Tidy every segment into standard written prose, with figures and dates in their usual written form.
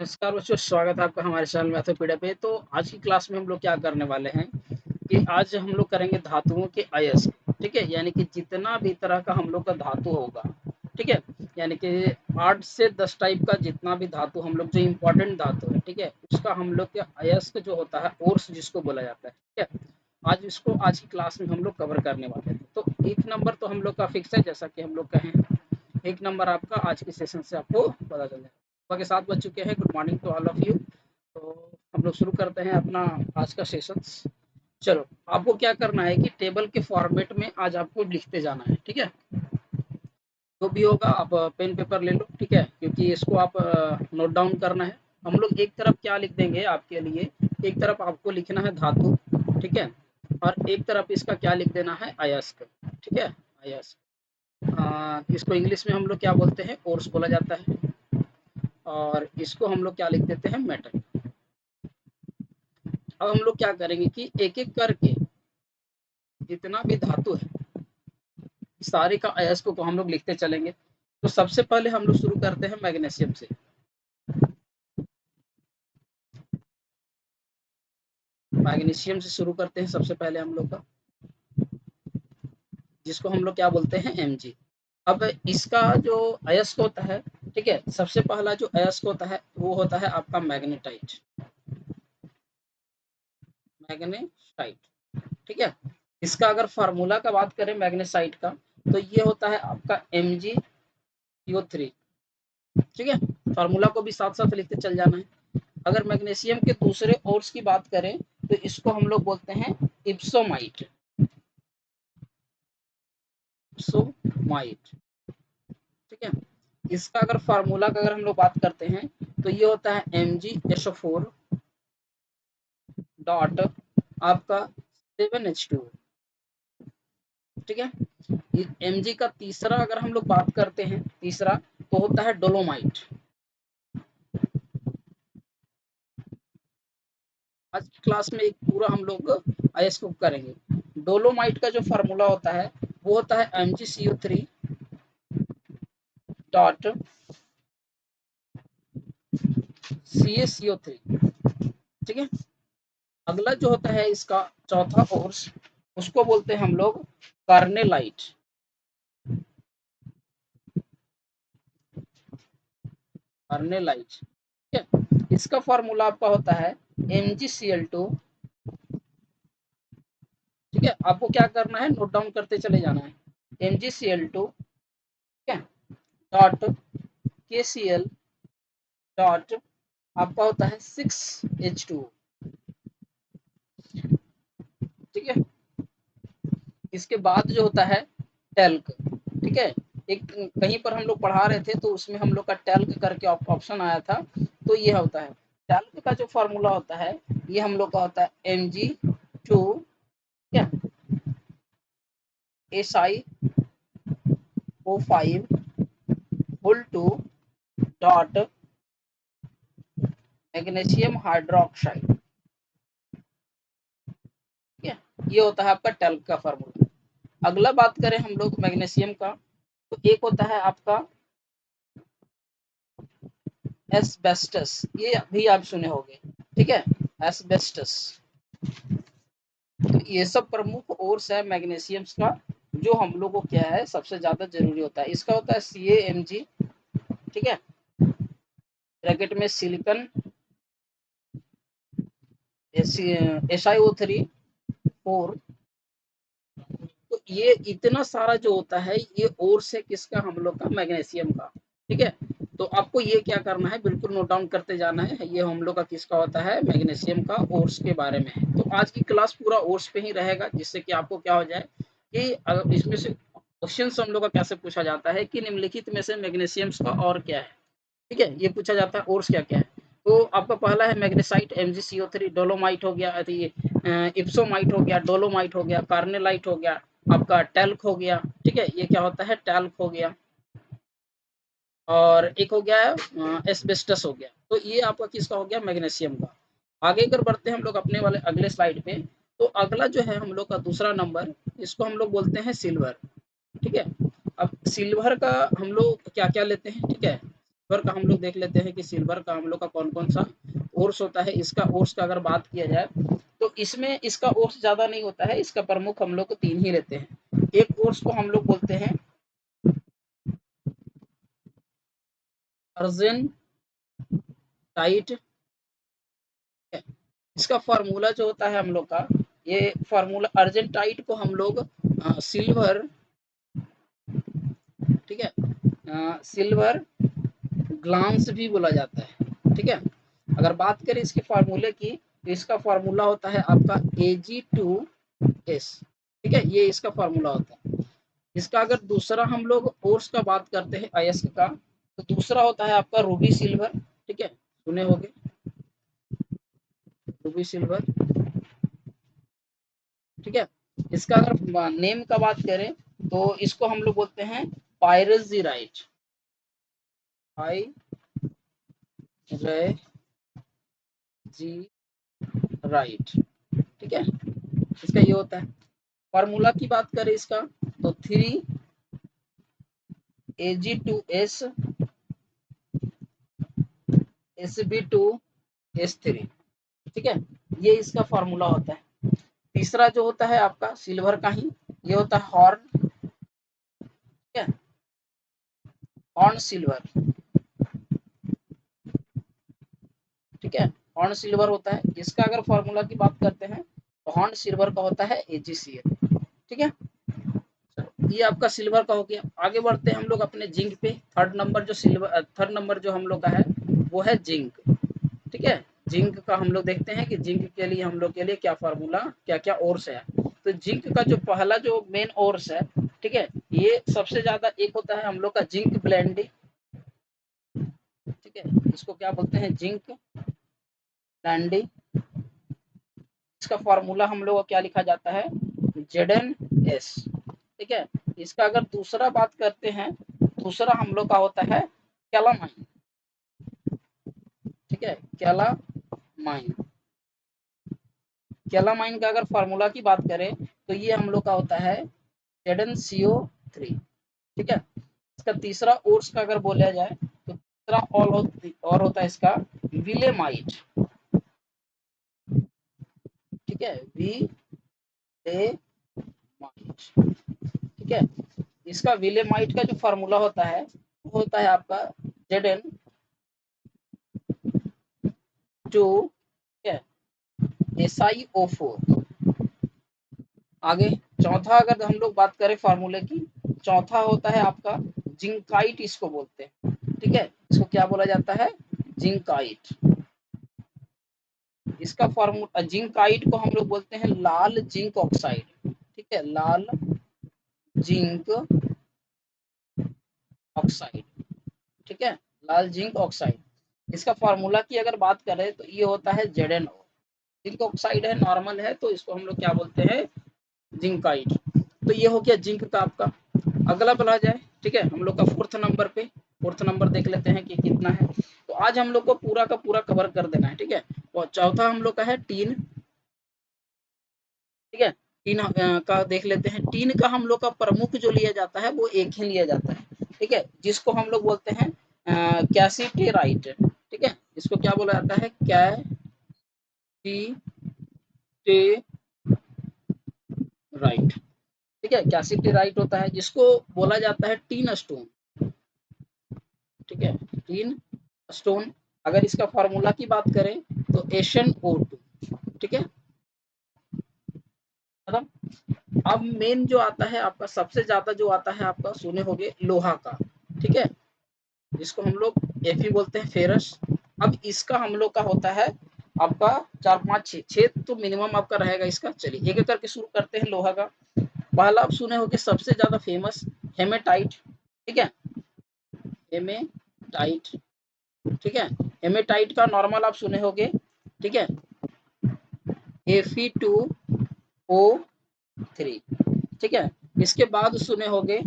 नमस्कार बच्चों, स्वागत है आपका हमारे चैनल मैथोपीडिया पे। तो आज की क्लास में हम लोग क्या करने वाले हैं कि आज हम लोग करेंगे धातुओं के अयस्क। ठीक है, यानी कि जितना भी तरह का हम लोग का धातु होगा, ठीक है, यानी कि 8 से 10 टाइप का जितना भी धातु हम लोग जो इम्पोर्टेंट धातु है, ठीक है, उसका हम लोग के अयस्क जो होता है, ओर्स जिसको बोला जाता है, ठीक है, आज इसको आज की क्लास में हम लोग कवर करने वाले हैं। तो एक नंबर तो हम लोग का फिक्स है, जैसा कि हम लोग कहें, एक नंबर आपका आज के सेशन से आपको पता चल जाएगा। सुबह के 7 बज चुके हैं। Good morning to all of you. तो हम लोग शुरू करते हैं अपना आज का सेशन। चलो, आपको क्या करना है कि टेबल के फॉर्मेट में आज आपको लिखते जाना है, ठीक है। जो भी होगा आप पेन पेपर ले लो, ठीक है, क्योंकि इसको आप नोट डाउन करना है। हम लोग एक तरफ क्या लिख देंगे आपके लिए, एक तरफ आपको लिखना है धातु, ठीक है, और एक तरफ इसका क्या लिख देना है, अयस्क, ठीक है, अयस्क। इसको इंग्लिश में हम लोग क्या बोलते हैं, ओर्स बोला जाता है, और इसको हम लोग क्या लिख देते हैं, मेटल। अब हम लोग क्या करेंगे कि एक एक करके जितना भी धातु है सारे का अयस्क को हम लोग लिखते चलेंगे। तो सबसे पहले हम लोग शुरू करते हैं मैग्नीशियम से। मैग्नीशियम से शुरू करते हैं सबसे पहले हम लोग का, जिसको हम लोग क्या बोलते हैं, Mg। अब इसका जो अयस्क होता है, ठीक है, सबसे पहला जो अयस्क होता है वो होता है आपका मैग्नेटाइट। मैग्नेटाइट, ठीक है। इसका अगर फार्मूला का बात करें मैग्नेसाइट का, तो ये होता है आपका MgCO3, ठीक है। फार्मूला को भी साथ साथ लिखते चल जाना है। अगर मैग्नीशियम के दूसरे ओर्स की बात करें तो इसको हम लोग बोलते हैं इप्सोमाइट। इप्सोमाइट, ठीक है। इसका अगर फार्मूला का अगर हम लोग बात करते हैं तो ये होता है MgSO4 डॉट आपका 7H2, ठीक है। Mg का तीसरा अगर हम लोग बात करते हैं, तीसरा तो होता है डोलोमाइट। आज की क्लास में एक पूरा हम लोग अयस्क को करेंगे। डोलोमाइट का जो फार्मूला होता है वो होता है MgCO3 डॉट CaCO3, ठीक है। अगला जो होता है इसका चौथा कोर्स, उसको बोलते हैं हम लोग कार्नेलाइट। कार्नेलाइट, ठीक है। इसका फॉर्मूला आपका होता है MgCl2, ठीक है। आपको क्या करना है, नोट डाउन करते चले जाना है। MgCl2, ठीक है, डॉट KCl डॉट आपका होता है 6H2, ठीक है। इसके बाद जो होता है टेल्क, ठीक है। एक कहीं पर हम लोग पढ़ा रहे थे तो उसमें हम लोग का टेल्क करके ऑप्शन आया था, तो ये होता है टेल्क का जो फॉर्मूला होता है, ये हम लोग का होता है Mg2, क्या, SiO5 whole two dot magnesium hydroxide, ठीक है। ये होता है आपका टेल्क का फॉर्मूला। अगला बात करें हम लोग मैग्नीशियम का, तो एक होता है आपका एस्बेस्टस, ये भी आप सुने होंगे, ठीक है, एस्बेस्टस। तो ये सब प्रमुख ओर्स है मैग्नीशियम का, जो हम लोग को क्या है सबसे ज्यादा जरूरी होता है। इसका होता है CaMg, ठीक है, ब्रैकेट में सिलिकॉन SiO3 4। तो ये इतना सारा जो होता है ये ओर्स है किसका, हम लोग का मैग्नीशियम का, ठीक है। तो आपको ये क्या करना है, बिल्कुल नोट डाउन करते जाना है, ये हम लोग का किसका होता है, मैग्नीशियम का ओर्स के बारे में है। तो आज की क्लास पूरा ओर्स पे ही रहेगा, जिससे कि आपको क्या हो जाए कि अगर इसमें से क्वेश्चन हम लोग का कैसे पूछा जाता है कि निम्नलिखित में से मैग्नीशियम का और क्या है, ठीक है, ये पूछा जाता है ओर्स क्या क्या है। तो आपका पहला है मैग्नेसाइट MgCO3, डोलोमाइट हो गया, इप्सोमाइट हो गया, डोलोमाइट हो गया, कार्नेलाइट हो गया, आपका टैल्क हो गया, ठीक है, ये क्या होता है, टैल्क हो गया, और एक हो गया एस्बेस्टस हो गया। तो ये आपका किसका हो गया, मैग्नीशियम का। आगे अगर बढ़ते हैं हम लोग अपने वाले अगले स्लाइड पे, तो अगला जो है हम लोग का दूसरा नंबर, इसको हम लोग बोलते हैं सिल्वर, ठीक है। अब सिल्वर का हम लोग क्या क्या लेते हैं, ठीक है। सिल्वर का हम लोग देख लेते हैं कि सिल्वर का हम लोग का कौन कौन सा ओर्स होता है। इसका ओर्स का अगर बात किया जाए तो इसमें इसका ओर्स ज्यादा नहीं होता है, इसका प्रमुख हम लोग को 3 ही लेते हैं। एक ओर्स को हम लोग बोलते हैं अर्जेन टाइट। इसका फार्मूला जो होता है हम लोग का, ये फार्मूला अर्जेंटाइट को हम लोग सिल्वर, ठीक है, सिल्वर ग्लांस भी बोला जाता है, ठीक है। अगर बात करें इसके फार्मूले की तो इसका फार्मूला होता है आपका Ag2S, ठीक है, ये इसका फार्मूला होता है। इसका अगर दूसरा हम लोग ओर्स का बात करते हैं अयस्क का, तो दूसरा होता है आपका रूबी सिल्वर, ठीक है, सुने होंगे रूबी सिल्वर, ठीक है। इसका अगर नेम का बात करें तो इसको हम लोग बोलते हैं पायरेजीराइट, पायरेजीराइट, ठीक है। इसका ये होता है। फार्मूला की बात करें इसका तो 3Ag2S Sb2S3, ठीक है, ये इसका फार्मूला होता है। तीसरा जो होता है आपका सिल्वर का ही, ये होता है हॉर्न, ठीक है, हॉर्न सिल्वर, ठीक है, हॉर्न सिल्वर होता है। इसका अगर फार्मूला की बात करते हैं तो हॉर्न सिल्वर का होता है AgCl, ठीक है। ये आपका सिल्वर का हो गया। आगे बढ़ते हैं हम लोग अपने जिंक पे। थर्ड नंबर जो हम लोग का है वो है जिंक, ठीक है। जिंक का हम लोग देखते हैं कि जिंक के लिए हम लोग के लिए क्या फार्मूला, क्या क्या ओर्स है। तो जिंक का जो पहला जो मेन ओर्स है, ठीक है, ये सबसे ज्यादा एक होता है हम लोग का जिंक ब्लेंडी, ठीक है, इसको क्या बोलते हैं जिंक ब्लेंडी। इसका फार्मूला हम लोग को क्या लिखा जाता है Zn S, ठीक है। इसका अगर दूसरा बात करते हैं, दूसरा हम लोग का होता है कैलामाइन, ठीक है, कैलामाइन। कैलामाइन का अगर फार्मूला की बात करें तो ये हम लोग का होता है ZnCO3, ठीक है। इसका तीसरा ओर्स का अगर बोला जाए तो तीसरा और होता है इसका विलेमाइट, ठीक है, विलेमाइट, ठीक है। इसका विलेमाइट का जो फार्मूला होता है वो होता है आपका Zn2, ठीक है, SiO4। आगे चौथा अगर हम लोग बात करें फार्मूले की, चौथा होता है आपका जिंकाइट, इसको बोलते हैं, ठीक है, इसको क्या बोला जाता है जिंकाइट। इसका फार्मूला जिंकाइट को हम लोग बोलते हैं लाल जिंक ऑक्साइड, ठीक है, लाल जिंक ऑक्साइड, ठीक है, लाल जिंक ऑक्साइड। इसका फार्मूला की अगर बात करें तो ये होता है ZnO। जिंक ऑक्साइड है, नॉर्मल है, तो इसको हम लोग क्या बोलते हैं जिंकाइट। तो ये हो गया जिंक का आपका। अगला बढ़ा जाए, ठीक है, हम लोग का फोर्थ नंबर देख लेते हैं कि कितना है। तो आज हम लोग को पूरा का पूरा कवर कर देना है, ठीक है। और चौथा हम लोग का है टीन, ठीक है। टीन का देख लेते हैं। टीन का हम लोग का प्रमुख जो लिया जाता है वो एक ही लिया जाता है, ठीक है, जिसको हम लोग बोलते हैं कैसीटेराइट, ठीक है। इसको क्या बोला जाता है कैसीटेराइट, ठीक है, कैसीटेराइट होता है, जिसको बोला जाता है टीन स्टोन, ठीक है, टीन स्टोन। अगर इसका फार्मूला की बात करें तो SnO2, ठीक है। मतलब अब मेन जो आता है आपका, सबसे ज्यादा जो आता है आपका, सुने होंगे लोहा का, ठीक है, जिसको हम लोग Fe बोलते हैं फेरस। अब इसका हम लोग का होता है आपका 4 5 6 तो मिनिमम आपका रहेगा इसका। चलिए एक एक करके शुरू करते हैं लोहा का। पहला आप सुने होंगे सबसे ज्यादा फेमस हेमेटाइट, ठीक है, हेमेटाइट, ठीक है। हेमेटाइट का नॉर्मल आप सुने होंगे, ठीक है, Fe2O3, ठीक है। इसके बाद सुने होंगे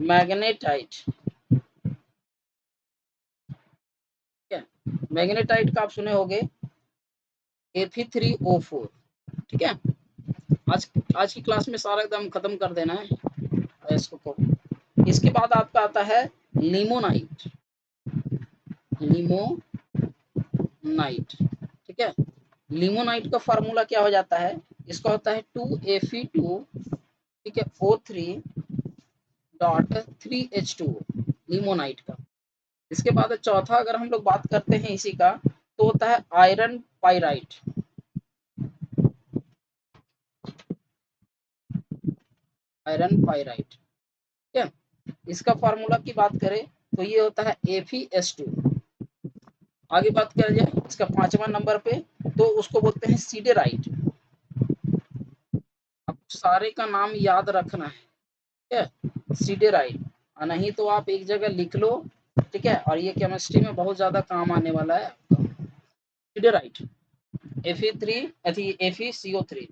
मैग्नेटाइट, ठीक है, मैग्नेटाइट का आप सुने होंगे Fe3O4, ठीक है। आज आज की क्लास में सारा एकदम खत्म कर देना है इसको। इसके बाद आपका आता है लिमोनाइट, लिमोनाइट, ठीक है। लिमोनाइट का फार्मूला क्या हो जाता है, इसका होता है 2Fe2, ठीक है, O3.3H2O, लिमोनाइट का। इसके बाद चौथा अगर हम लोग बात करते हैं इसी का, तो होता है आयरन पाइराइट, आयरन पाइराइट, ठीक है। इसका फार्मूला की बात करें तो ये होता है Fe2। आगे बात किया जाए इसका 5वां नंबर पे, तो उसको बोलते हैं सीडेराइट। अब सारे का नाम याद रखना है, ठीक है, सीडेराइट, नहीं तो आप एक जगह लिख लो, ठीक है, और ये केमिस्ट्री में बहुत ज्यादा काम आने वाला है आपका। सीडेराइट, Fe3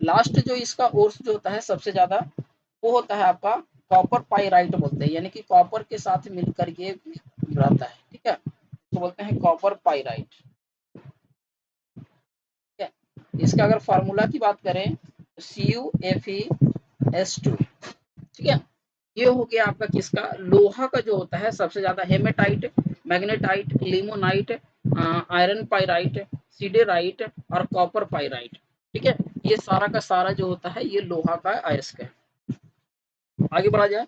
लास्ट जो इसका ओर्स जो होता है सबसे ज्यादा, वो होता है आपका कॉपर पाइराइट बोलते हैं, यानी कि कॉपर के साथ मिलकर के रहता है, ठीक है, तो बोलते हैं कॉपर पाइराइट, ठीक है। इसका अगर फार्मूला की बात करें तो CuFeS2, ठीक है। ये हो गया आपका किसका, लोहा का जो होता है सबसे ज्यादा, hematite, magnetite, limonite, iron pyrite, siderite और कॉपर पाइराइट, ठीक है। ये सारा का सारा जो होता है ये लोहा का अयस्क है। आगे बढ़ा जाए,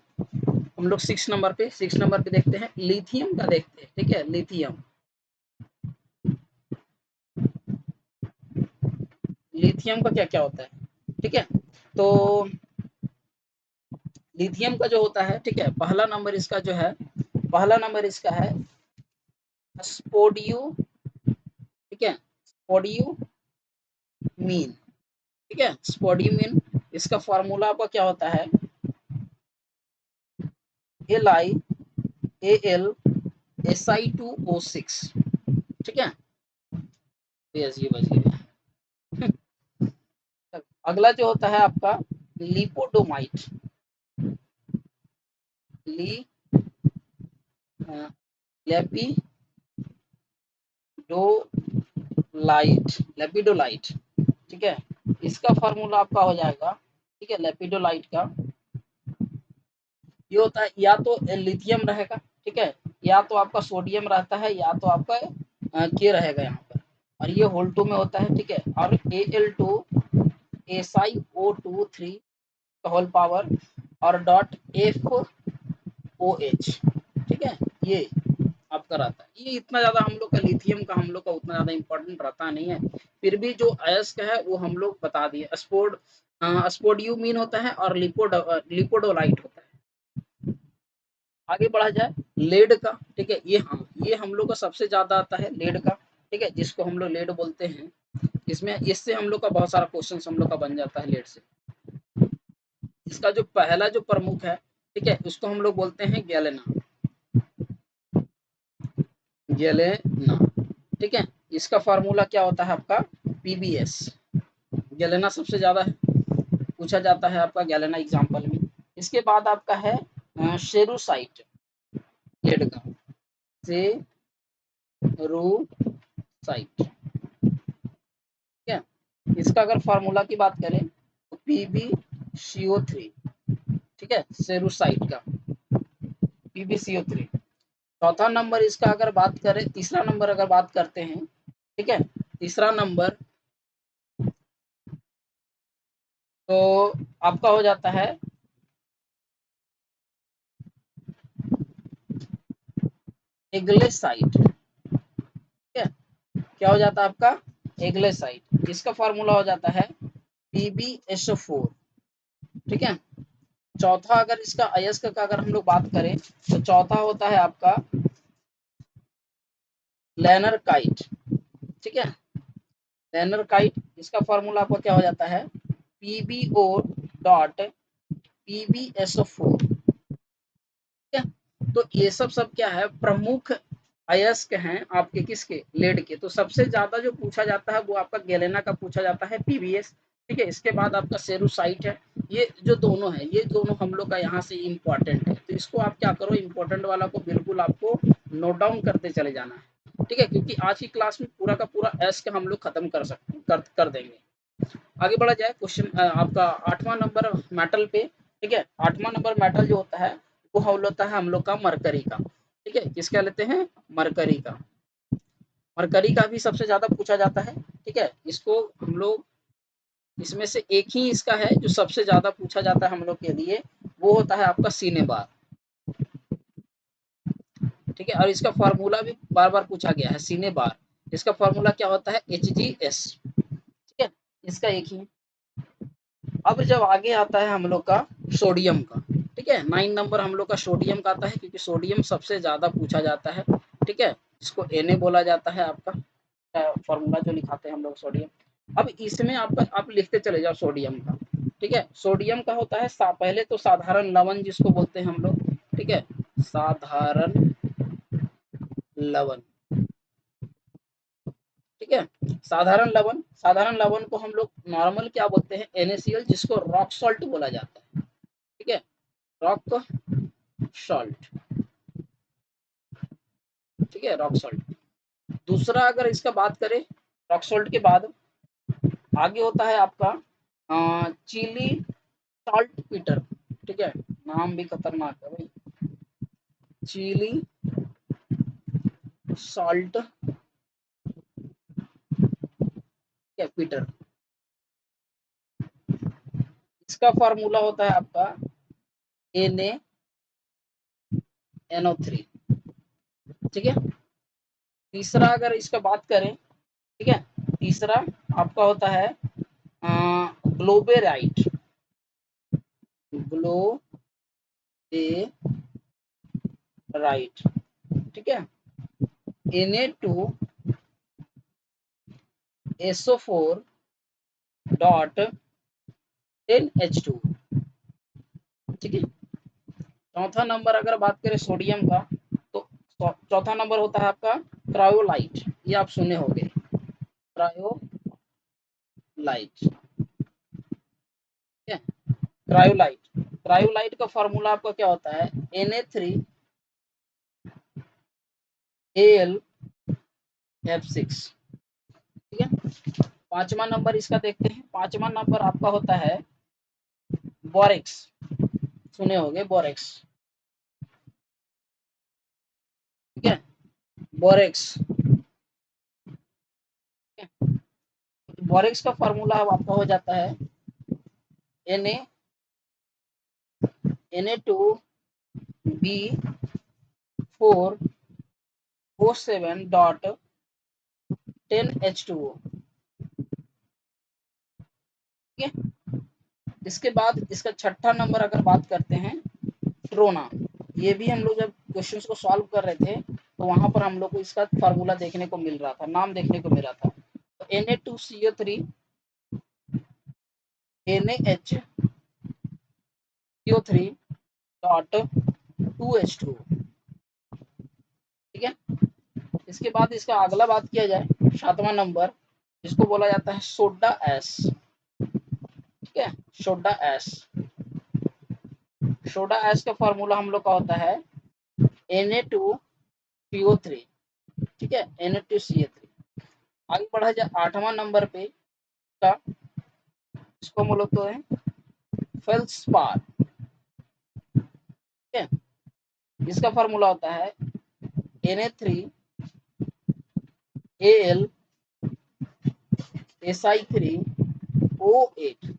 हम लोग 6 नंबर पे देखते हैं, लिथियम का देखते हैं, ठीक है, लिथियम। लिथियम का क्या क्या होता है, ठीक है। तो लिथियम का जो होता है, ठीक है, पहला नंबर इसका जो है, पहला नंबर इसका है स्पोडियो, ठीक है, स्पोडियोमीन, ठीक है, स्पोडियोमीन। इसका फॉर्मूला आपका क्या होता है, LiAlSi2O6, ठीक है। यस, ये बच गया। अगला जो होता है आपका लिपोडोमाइट, ली लेपिडोलाइट, ठीक है। इसका फार्मूला आपका हो जाएगा, ठीक है, लेपिडोलाइट का ये होता है, या तो लिथियम रहेगा, ठीक है, या तो आपका सोडियम रहता है, या तो आपका के रहेगा यहाँ पर, और ये होल टू में होता है, ठीक है, और Al2SiO2 3 होल पावर और डॉट FOH, ठीक है, ये आपका रहता है। ये इतना ज्यादा हम लोग का लिथियम का हम लोग का उतना ज्यादा इंपॉर्टेंट रहता नहीं है, फिर भी जो अयस्क है वो हम लोग बता दिए, स्पोडियमीन होता है और लिपोडोलाइट होता है। आगे बढ़ा जाए लेड का, ठीक है, ये हाँ, ये हम लोग का सबसे ज्यादा आता है लेड का, ठीक है, जिसको हम लोग लेड बोलते हैं। इसमें इससे हम लोग का बहुत सारा क्वेश्चन हम लोग का बन जाता है लेड से। इसका जो पहला जो प्रमुख है, ठीक है, उसको हम लोग बोलते हैं गैलेना, गैलेना, ठीक है। इसका फार्मूला क्या होता है आपका, PbS। गैलेना सबसे ज्यादा है, पूछा जाता है आपका गैलेना एग्जाम्पल में। इसके बाद आपका है शेरुसाइट, लेड का शेरुसाइट, ठीक है। इसका अगर फार्मूला की बात करें तो PbCO3, ठीक है, शेरुसाइट का PbCO3। चौथा नंबर इसका अगर बात करें, तीसरा नंबर अगर बात करते हैं, ठीक है, तीसरा नंबर तो आपका हो जाता है एग्लेसाइट, ठीक है। क्या हो जाता है आपका, एग्लेसाइट। इसका फार्मूला हो जाता है PbSO4, ठीक है। चौथा अगर इसका अयस्क का अगर हम लोग बात करें तो चौथा होता है आपका लेनरकाइट, ठीक है, लेनरकाइट। इसका फार्मूला आपका क्या हो जाता है, PbO.PbSO4, ठीक है। तो ये सब क्या है, प्रमुख अयस्क हैं आपके किसके, लेड के। तो सबसे ज्यादा जो पूछा जाता है वो आपका गैलेना का पूछा जाता है, PbS, ठीक है। इसके बाद आपका सेरुसाइट है। ये जो दोनों है, ये दोनों हम लोग का यहाँ से इम्पोर्टेंट है, तो इसको आप क्या करो, इम्पोर्टेंट वाला को बिल्कुल आपको नोट डाउन करते चले जाना है, ठीक है, क्योंकि आज की क्लास में पूरा का पूरा एस्क हम लोग खत्म कर सकते कर देंगे। आगे बढ़ा जाए, क्वेश्चन आपका 8वां नंबर मेटल पे, ठीक है। 8वां नंबर मेटल जो होता है वो होता है हम लोग का मरकरी का। ठीक है, किसका लेते हैं, मरकरी का। मरकरी का भी सबसे ज्यादा पूछा जाता है। ठीक है, इसको हम लोग, इसमें से एक ही इसका है जो सबसे ज्यादा पूछा जाता है हम लोग के लिए, वो होता है आपका सिनेबार। ठीक है, और इसका फॉर्मूला भी बार बार पूछा गया है, सिनेबार। इसका फॉर्मूला क्या होता है, HgS। ठीक है, इसका एक ही। अब जब आगे आता है हम लोग का सोडियम का, ठीक है, 9 नंबर हम लोग का सोडियम का आता है, क्योंकि सोडियम सबसे ज्यादा पूछा जाता है। ठीक है, इसको Na बोला जाता है आपका फॉर्मूला जो लिखाते हैं हम लोग सोडियम। अब इसमें आपका आप लिखते चले जाओ सोडियम का। ठीक है, सोडियम का होता है पहले तो साधारण लवण जिसको बोलते हैं हम लोग। ठीक है, साधारण लवण। ठीक है, साधारण लवण को हम लोग नॉर्मल क्या बोलते हैं, NaCl, जिसको रॉक सॉल्ट बोला जाता है। ठीक है, रॉक सॉल्ट। ठीक है, रॉक सॉल्ट। दूसरा अगर इसका बात करें, रॉक सॉल्ट के बाद आगे होता है आपका चिली सॉल्ट पीटर। ठीक है, नाम भी खतरनाक है भाई, चिली सॉल्ट पीटर। इसका फॉर्मूला होता है आपका NaNO3। ठीक है, तीसरा अगर इसका बात करें, ठीक है, तीसरा आपका होता है ग्लोबेराइट। ग्लोबेराइट। ठीक है, Na2SO4.10H2। ठीक है, चौथा नंबर अगर बात करें सोडियम का, तो चौथा नंबर होता है आपका क्रायोलाइट। ये आप सुने होंगे, क्रायोलाइट। ठीक है, क्रायोलाइट। क्रायोलाइट का फॉर्मूला आपका क्या होता है, Na3Al F6। ठीक है, पांचवा नंबर इसका देखते हैं। पांचवा नंबर आपका होता है बोरेक्स। सुने होंगे बोरेक्स। ठीक है, बोरेक्स। बोरेक्स का फॉर्मूला अब आपका हो जाता है Na2B4O7.10H2O। ठीक है, इसके बाद इसका छठा नंबर अगर बात करते हैं, ट्रोना। ये भी हम लोग जब क्वेश्चंस को सॉल्व कर रहे थे, तो वहां पर हम लोग को इसका फार्मूला देखने को मिल रहा था, नाम देखने को मिल रहा था। तो Na2CO3 NaHCO3.2H2। ठीक है, इसके बाद इसका अगला बात किया जाए, सातवां नंबर, जिसको बोला जाता है सोडा एस। ठीक है, सोडा एस। सोडा एस का फॉर्मूला हम लोग का होता है Na2CO3। ठीक है, Na2CO3। आगे बढ़ा जाए आठवां नंबर पे का, इसको हम लोग तो है फेल्सपार। ठीक है, इसका फॉर्मूला होता है Na3AlSi3O8।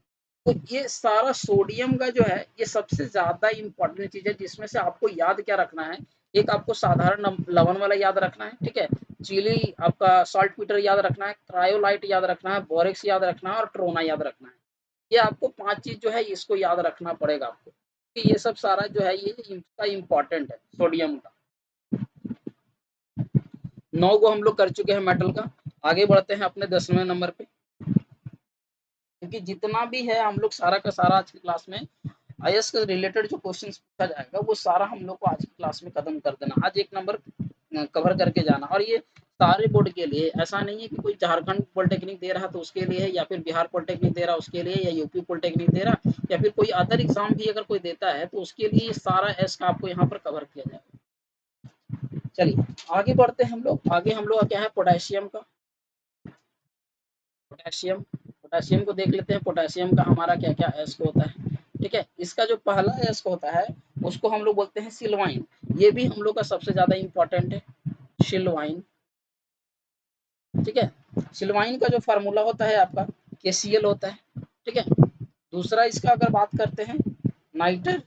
तो ये सारा सोडियम का जो है, ये सबसे ज्यादा इंपॉर्टेंट चीज है, जिसमें से आपको याद क्या रखना है, एक आपको साधारण लवण वाला याद रखना है। ठीक है, चिली आपका सॉल्ट पीटर याद रखना है, क्रायोलाइट याद रखना है, बोरेक्स याद रखना है, और ट्रोना याद रखना है। ये आपको 5 चीज जो है इसको याद रखना पड़ेगा आपको, कि ये सब सारा जो है ये इसका इम्पोर्टेंट है सोडियम का। 9 को हम लोग कर चुके हैं मेटल का। आगे बढ़ते हैं अपने 10वें नंबर पे, क्योंकि जितना भी है हम लोग सारा का सारा आज की क्लास में आईएएस के रिलेटेड जो क्वेश्चन पूछा जाएगा, वो सारा हम लोग को आज की क्लास में खत्म कर देना। आज एक नंबर कवर करके जाना। और ये सारे बोर्ड के लिए, ऐसा नहीं है कि कोई झारखंड पॉलिटेक्निक दे रहा तो उसके लिए है, या फिर बिहार पॉलिटेक्निक दे रहा उसके लिए, या यूपी पॉलिटेक्निक दे रहा, या फिर कोई अदर एग्जाम भी अगर कोई देता है तो उसके लिए सारा एस का आपको यहाँ पर कवर किया जाएगा। चलिए आगे बढ़ते हैं हम लोग। आगे हम लोग क्या है, पोटेशियम का। पोटेशियम, पोटेशियम को देख लेते हैं। पोटेशियम का हमारा क्या क्या एस को होता है। ठीक है, इसका जो पहला एस को होता है उसको हम लोग बोलते हैं सिल्वाइन। ये भी हम लोग का सबसे ज्यादा इंपॉर्टेंट है, सिल्वाइन। ठीक है, सिल्वाइन का जो फार्मूला होता है आपका KCl होता है। ठीक है, दूसरा इसका अगर बात करते हैं नाइटर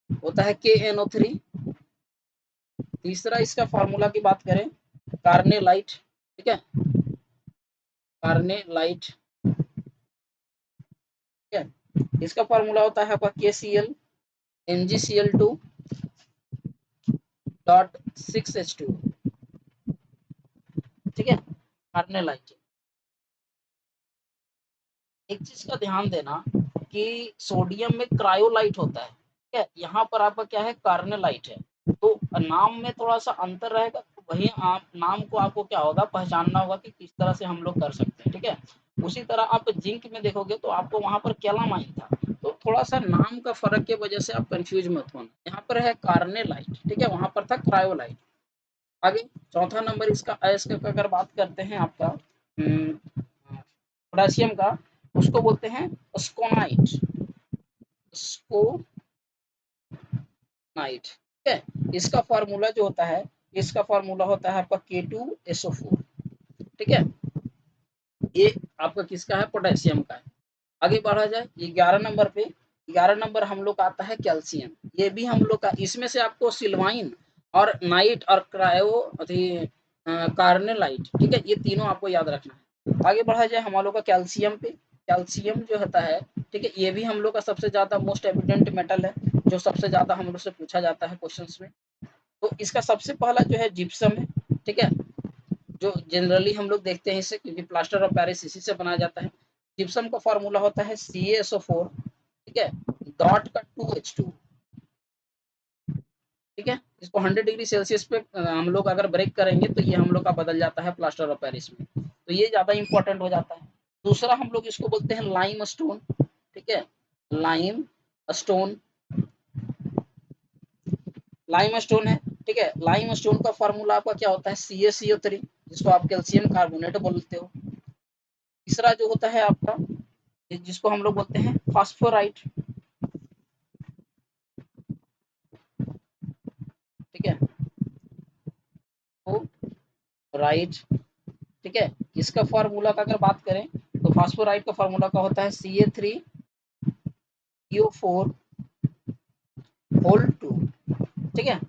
होता है KNO3। तीसरा इसका फार्मूला की बात करें कार्नेलाइट। ठीक है, कार्नेलाइट। ठीक है, इसका फार्मूला होता है आपका KCl MgCl2 डॉट 6H2। ठीक है, कार्नेलाइट। एक चीज का ध्यान देना कि सोडियम में क्रायोलाइट होता है। ठीक है, यहाँ पर आपका क्या है कार्नेलाइट है, तो नाम में थोड़ा सा अंतर रहेगा, वही आप नाम को आपको क्या होगा पहचानना होगा कि किस तरह से हम लोग कर सकते हैं। ठीक है, उसी तरह आप जिंक में देखोगे तो आपको वहां पर कैलामाइन था, तो थोड़ा सा नाम का फर्क की वजह से आप कंफ्यूज मत होना। यहाँ पर है कार्नेलाइट, ठीक है, वहां पर था क्रायोलाइट। आगे चौथा नंबर इसका अयस्क का अगर बात करते हैं आपका पोटेशियम का, उसको बोलते हैं स्कोनाइट। स्कोनाइट। ठीक है, इसका फार्मूला जो होता है, इसका फार्मूला होता है आपका K2SO4। ठीक है, ये आपका किसका है पोटेशियम का है। आगे बढ़ा जाए 11 नंबर पे, 11 नंबर हम लोग का आता है कैल्शियम। ये भी हम लोग का, इसमें से आपको सिल्वाइन और नाइट और क्रायो कार्नेलाइट, ठीक है, ये तीनों आपको याद रखना है। आगे बढ़ा जाए हम लोग का कैल्शियम पे। कैल्शियम जो होता है, ठीक है, ये भी हम लोग का सबसे ज्यादा मोस्ट एविडेंट मेटल है, जो सबसे ज्यादा हम लोग से पूछा जाता है क्वेश्चंस में। तो इसका सबसे पहला जो है जिप्सम है। ठीक है, जो जनरली हम लोग देखते हैं इसे, क्योंकि प्लास्टर ऑफ पेरिस इसी से बनाया जाता है। जिप्सम का फॉर्मूला होता है CaSO4। ठीक है, डॉट का 2H2। ठीक है, इसको 100 डिग्री सेल्सियस पे हम लोग अगर ब्रेक करेंगे तो ये हम लोग का बदल जाता है प्लास्टर ऑफ पेरिस में, तो ये ज्यादा इंपॉर्टेंट हो जाता है। दूसरा हम लोग इसको बोलते हैं लाइम स्टोन। ठीक है, लाइम स्टोन, लाइम स्टोन है। ठीक है, लाइम स्टोन का फॉर्मूला आपका क्या होता है CaCO3, जिसको आप कैल्शियम कार्बोनेट बोलते हो। तीसरा जो होता है आपका, जिसको हम लोग बोलते हैं फास्फोराइट। ठीक है, तो राइट। ठीक है, इसका फार्मूला का अगर बात करें तो फास्फोराइट का फार्मूला का होता है Ca3PO4 होल 2। ठीक है,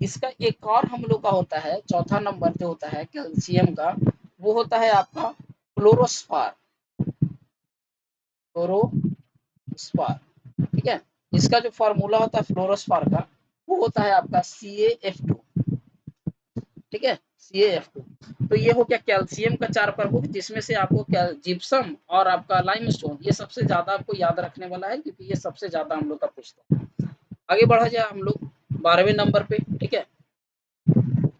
इसका एक और हम लोग का होता है चौथा नंबर जो होता है कैल्शियम का, वो होता है आपका फ्लोरोस्पार। फ्लोरोस्पार। ठीक है, इसका जो फार्मूला होता है फ्लोरोस्पार का, वो होता है आपका CaF2। ठीक है, CaF2। तो ये हो गया कैल्शियम का चार प्रमुख, जिसमें से आपको जिप्सम और आपका लाइमस्टोन ये सबसे ज्यादा आपको याद रखने वाला है, क्योंकि ये सबसे ज्यादा हम लोग का पूछता है। आगे बढ़ा जाए हम लोग 12वें नंबर पे। ठीक है,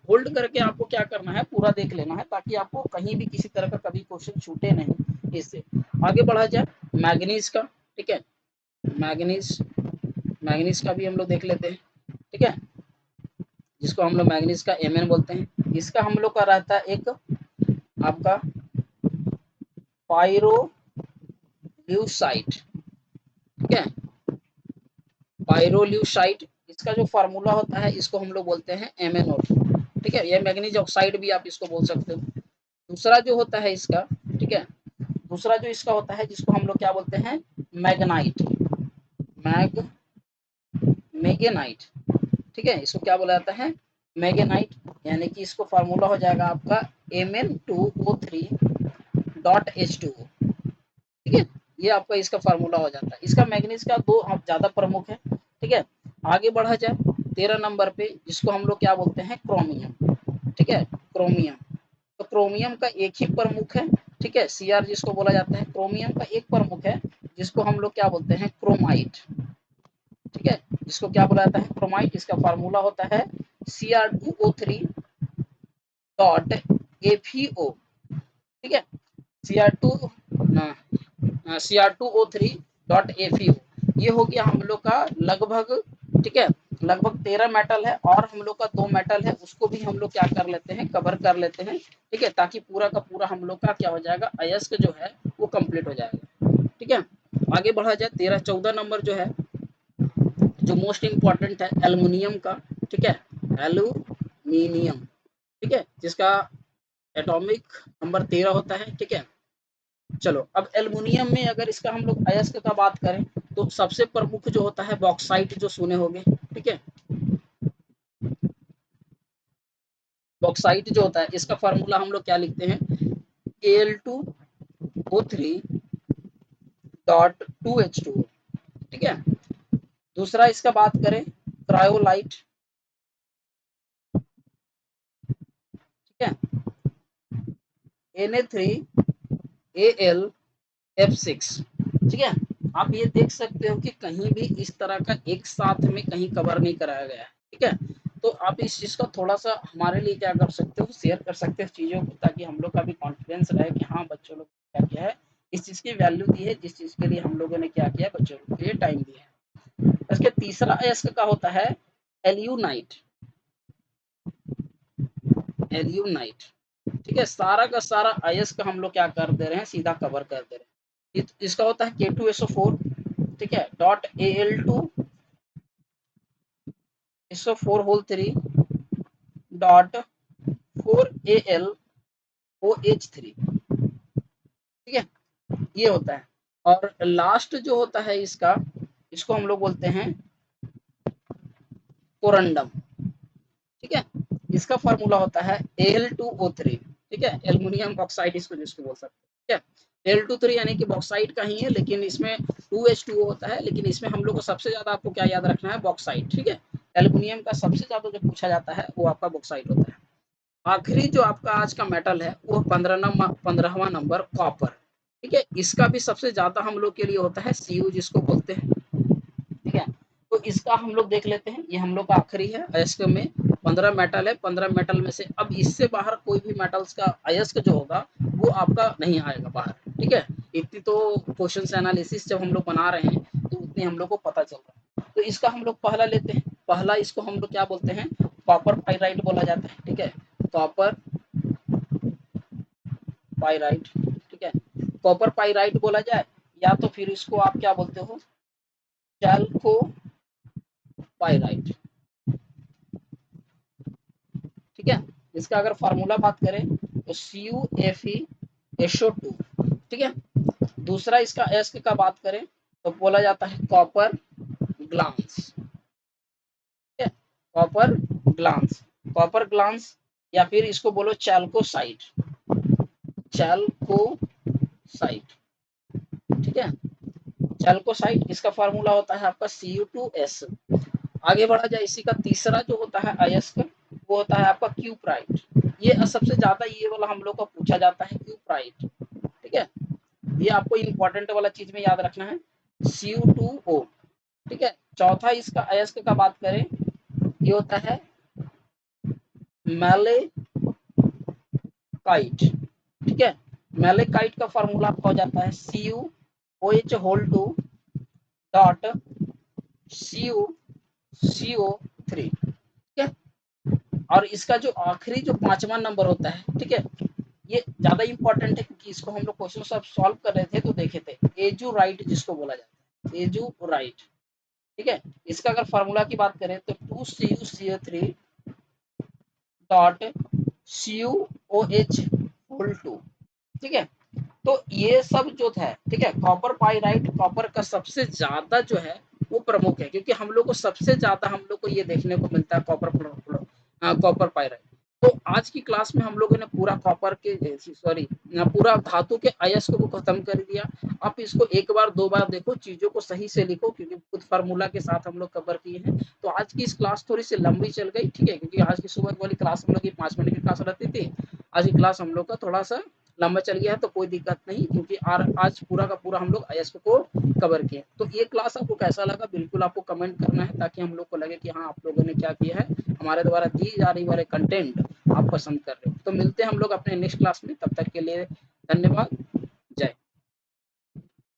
होल्ड करके आपको क्या करना है पूरा देख लेना है, ताकि आपको कहीं भी किसी तरह का कभी क्वेश्चन छूटे नहीं इससे। आगे बढ़ा जाए मैग्नीज का। ठीक है, मैग्नीज, मैग्नीज का भी हम लोग देख लेते हैं। ठीक है, जिसको हम लोग मैग्नीज का Mn बोलते हैं। इसका हम लोग का रहता है एक आपका पायरोल्यूसाइट। ठीक है, पायरोल्यूसाइट, इसका जो फार्मूला होता है इसको हम लोग बोलते हैं MnO2। ठीक है, ये मैग्नीज ऑक्साइड भी आप इसको बोल सकते हो। दूसरा जो होता है इसका, ठीक है, दूसरा जो इसका होता है जिसको हम लोग क्या बोलते हैं मैग्नाइट। मैग मेगेनाइट। ठीक है, इसको क्या बोला जाता है मैगेनाइट, यानी कि इसको फार्मूला हो जाएगा आपका Mn2O3 डॉट H2O। ठीक है, ये आपका इसका फार्मूला हो जाता है। इसका मैग्नीज का दो ज्यादा प्रमुख है। ठीक है, आगे बढ़ा जाए 13 नंबर पे, जिसको हम लोग क्या बोलते हैं क्रोमियम। ठीक है, क्रोमियम, तो क्रोमियम का एक ही प्रमुख है। ठीक है, Cr जिसको बोला जाता है, क्रोमियम का एक प्रमुख है जिसको हम लोग क्या बोलते हैं क्रोमाइट। ठीक है, जिसको क्या बोला जाता है क्रोमाइट। इसका फार्मूला होता है Cr2O3 डॉट FeO। ठीक है, Cr2O3 डॉट FeO, ये हो गया हम लोग का लगभग। ठीक है, लगभग 13 मेटल है, और हम लोग का 2 मेटल है, उसको भी हम लोग क्या कर लेते हैं कवर कर लेते हैं। ठीक है, ताकि पूरा का पूरा हम लोग का क्या हो जाएगा अयस्क जो है वो कंप्लीट हो जाएगा। ठीक है, आगे बढ़ा जाए 13 14 नंबर जो है, जो मोस्ट इम्पॉर्टेंट है एल्युमिनियम का, ठीक है, एल्यूमिनियम, ठीक है, जिसका एटॉमिक नंबर 13 होता है, ठीक है। चलो अब एल्युमिनियम में अगर इसका हम लोग अयस्क का बात करें तो सबसे प्रमुख जो होता है बॉक्साइट, जो सुने होंगे, ठीक है। बॉक्साइट जो होता है इसका फार्मूला हम लोग क्या लिखते हैं, Al2O3 डॉट 2H2O, ठीक है। दूसरा इसका बात करें क्रायोलाइट, ठीक है, Na3Al F6, ठीक है। आप ये देख सकते हो कि कहीं भी इस तरह का एक साथ में कहीं कवर नहीं कराया गया है, ठीक है। तो आप इस चीज का थोड़ा सा हमारे लिए क्या कर सकते हो, शेयर कर सकते हो चीजों को, ताकि हम लोग का भी कॉन्फिडेंस रहे कि हाँ बच्चों लोग क्या किया है, इस चीज की वैल्यू दी है, जिस चीज के लिए हम लोगों ने क्या किया बच्चों के लिए टाइम दिया है। इसके तीसरा अयस्क का होता है एल्यूनाइट, एल्यूनाइट, ठीक है। सारा का सारा अयस्क हम लोग क्या कर दे रहे हैं, सीधा कवर कर दे रहे हैं। इसका होता है K2SO4, ठीक है, dot Al2SO4 whole 3 dot 4AlOH3, ठीक है, ये होता है। और लास्ट जो होता है इसका, इसको हम लोग बोलते हैं कोरंडम, ठीक है। इसका फार्मूला होता है Al2O3, ठीक है, एल्युमिनियम ऑक्साइड इसको जिसको बोल सकते हैं, ठीक है। Al23 यानी कि बॉक्साइट का ही है, लेकिन इसमें 2H2O होता है, लेकिन इसमें हम लोग को सबसे ज्यादा आपको क्या याद रखना है, बॉक्साइट, ठीक है। एल्युमिनियम का सबसे ज्यादा जो पूछा जाता है वो आपका बॉक्साइट होता है। आखिरी जो आपका आज का मेटल है वो 15वां नंबर कॉपर, ठीक है। इसका भी सबसे ज्यादा हम लोग के लिए होता है Cu जिसको बोलते हैं, ठीक है। तो इसका हम लोग देख लेते हैं, ये हम लोग का आखिरी है अयस्क में 15 मेटल है। 15 मेटल में से अब इससे बाहर कोई भी मेटल्स का अयस्क जो होगा वो आपका नहीं आएगा बाहर, ठीक है। इतनी तो क्वेश्चन एनालिसिस जब हम लोग बना रहे हैं तो उतनी हम लोग को पता चल रहा है। तो इसका हम लोग पहला लेते हैं, पहला इसको हम लोग क्या बोलते हैं, कॉपर पाइराइट बोला जाता है, ठीक है, कॉपर पाइराइट, ठीक है। कॉपर पाइराइट बोला जाए, या तो फिर इसको आप क्या बोलते हो, चैल्को पाइराइट, ठीक है। इसका अगर फार्मूला बात करें तो CuFeSO2, ठीक है। दूसरा इसका एस्क का बात करें तो बोला जाता है कॉपर ग्लांस, ठीक है, कॉपर ग्लांस, कॉपर ग्लांस, या फिर इसको बोलो चैल्कोसाइट, चैल्कोसाइट, ठीक है, चैल्कोसाइट। इसका फार्मूला होता है आपका Cu2S। आगे बढ़ा जाए, इसी का तीसरा जो होता है अयस्क वो होता है आपका क्यूप्राइट। ये सबसे ज्यादा ये वाला हम लोग को पूछा जाता है, क्यूप्राइट, ठीक है। ये आपको इंपॉर्टेंट वाला चीज में याद रखना है, Cu2O, ठीक है। चौथा इसका अयस्क का बात करें, ये होता है मैलेकाइट, ठीक है। मैलेकाइट का फार्मूला आपका हो जाता है CuOH होल 2 डॉट CO3, ठीक है। और इसका जो आखिरी जो 5वां नंबर होता है, ठीक है, ये ज्यादा इंपॉर्टेंट है क्योंकि इसको हम लोग क्वेश्चन सब सॉल्व कर रहे थे तो देखे थे, एजुराइट जिसको बोला जाता है, एजुराइट, ठीक है। इसका अगर फार्मूला की बात करें तो 2CuCO3 डॉट CuOH होल 2, ठीक है। तो ये सब जो है, ठीक है, कॉपर पाइराइट, कॉपर का सबसे ज्यादा जो है वो प्रमुख है, क्योंकि हम लोग को सबसे ज्यादा हम लोग को ये देखने को मिलता है कॉपर पाइराइट। तो आज की क्लास में हम लोगों ने पूरा कॉपर के सॉरी पूरा धातु के अयस्क को खत्म कर दिया। आप इसको एक बार दो बार देखो, चीजों को सही से लिखो, क्योंकि खुद फार्मूला के साथ हम लोग कवर किए हैं। तो आज की इस क्लास थोड़ी सी लंबी चल गई, ठीक है, क्योंकि आज की सुबह वाली क्लास हम लोग की 5 मिनट की क्लास रहती थी, आज की क्लास हम लोग का थोड़ा सा लंबा चल गया है, तो कोई दिक्कत नहीं, क्योंकि आज पूरा का पूरा हम लोग अयस्क को कवर किए। तो ये क्लास आपको कैसा लगा बिल्कुल आपको कमेंट करना है, ताकि हम लोग को लगे कि हाँ आप लोगों ने क्या किया है, हमारे द्वारा दी जा रही वाले कंटेंट आप पसंद कर रहे हो। तो मिलते हैं हम लोग अपने नेक्स्ट क्लास में, तब तक के लिए धन्यवाद।